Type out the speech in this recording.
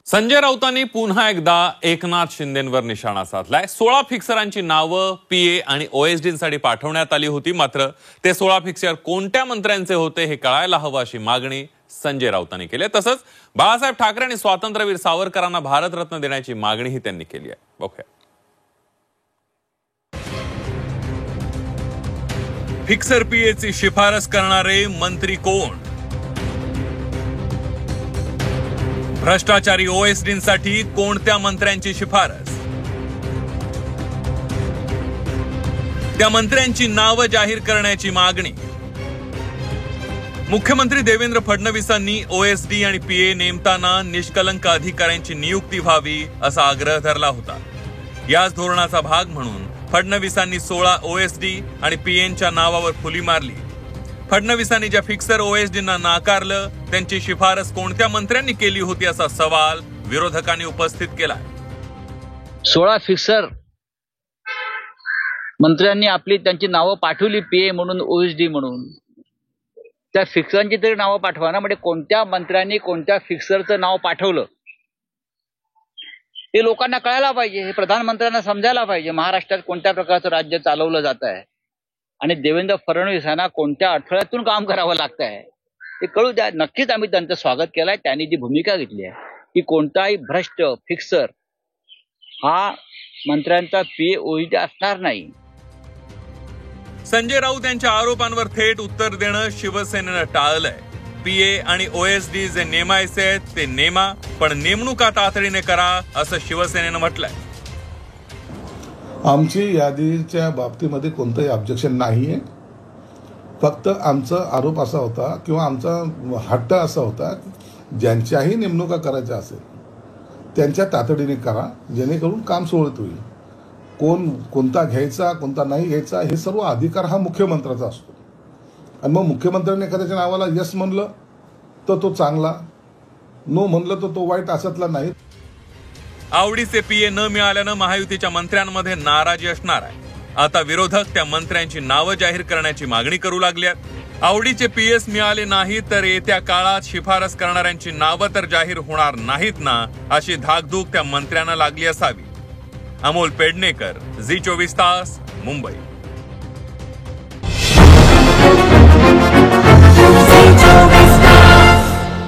संजय राऊतांनी पुन्हा एकदा एकनाथ शिंदेंवर निशाणा साधलाय। 16 फिक्सरांची नावं पीए आणि ओएसडींसाठी पाठवण्यात आली होती, मात्र ते 16 फिक्सर कोणत्या मंत्र्यांचे होते हे कळायला हवं अशी मागणी संजय राऊतांनी केली। तसंच बाळासाहेब ठाकरे आणि स्वातंत्र्यवीर सावरकरांना भारतरत्न देण्याची मागणीही त्यांनी केली आहे। बघूया। फिक्सर पीएची शिफारस करणारे मंत्री कोण? भ्रष्टाचारी ओएसडींसाठी कोणत्या मंत्र्यांची शिफारस? त्या मंत्र्यांची नावं जाहीर करण्याची मागणी। मुख्यमंत्री देवेंद्र फडणवीसांनी ओएसडी आणि पीए नेमताना निष्कलंक अधिकाऱ्यांची नियुक्ती व्हावी असा आग्रह धरला होता। याच धोरणाचा भाग म्हणून फडणवीसांनी 16 ओएसडी आणि पीएनच्या नावावर फुली मारली। फडणवीसांनी ज्या फिक्सर ओएसडींना नाकारलं त्यांची शिफारस कोणत्या मंत्र्यांनी केली होती असा सवाल विरोधकांनी उपस्थित केला। 16 फिक्सर मंत्र्यांनी त्यांची नावं पाठवली, पीए म्हणून, ओएसडी म्हणून। त्या फिक्सरांची तरी नावं पाठवा ना, म्हणजे कोणत्या मंत्र्यांनी कोणत्या फिक्सरचं नाव पाठवलं हे लोकांना कळायला पाहिजे, हे प्रधानमंत्र्यांना समजायला पाहिजे महाराष्ट्रात कोणत्या प्रकारचं राज्य चालवलं जात आहे आणि देवेंद्र फडणवीसांना कोणत्या अडथळ्यातून काम करावं लागत आहे हे कळू द्या। नक्कीच आम्ही त्यांचं स्वागत केलंय। त्यांनी जी भूमिका घेतली आहे की कोणताही भ्रष्ट फिक्सर हा मंत्र्यांचा पीए ओएसडी असणार नाही। संजय राऊत यांच्या आरोपांवर थेट उत्तर देणं शिवसेनेनं टाळलंय। पीए आणि ओएसडी जे नेमायचे आहेत ते नेमा, पण नेमणुका तातडीने करा असं शिवसेनेनं म्हटलंय। आमची यादीच्या बाबतीमध्ये कोणतंही ऑब्जेक्शन नाहीये। फक्त आमचा आरोप असा होता किंवा आमचा हट्ट असा होता ज्यांच्याही नेमणुका करायच्या असेल त्यांच्या तातडीने करा, जेणेकरून काम सुरळीत होईल। कोणता घ्यायचा कोणता नाही घ्यायचा हे सर्व अधिकार हा मुख्यमंत्र्याचा असतो आणि मग मुख्यमंत्र्यांनी एखाद्याच्या नावाला यस म्हणलं तर तो चांगला, नो म्हणलं तर तो वाईट, असातला नाही। आवडीचे पीए न मिळाल्यानं महायुतीच्या मंत्र्यांमध्ये नाराजी असणार आहे। आता विरोधक त्या मंत्र्यांची नावं जाहीर करण्याची मागणी करू लागल्यात। आवडीचे पीएस मिळाले नाही तर येत्या काळात शिफारस करणाऱ्यांची नावं तर जाहीर होणार नाहीत ना, अशी धाकधूक त्या मंत्र्यांना लागली असावी। अमोल पेडणेकर, झी 24 तास, मुंबई।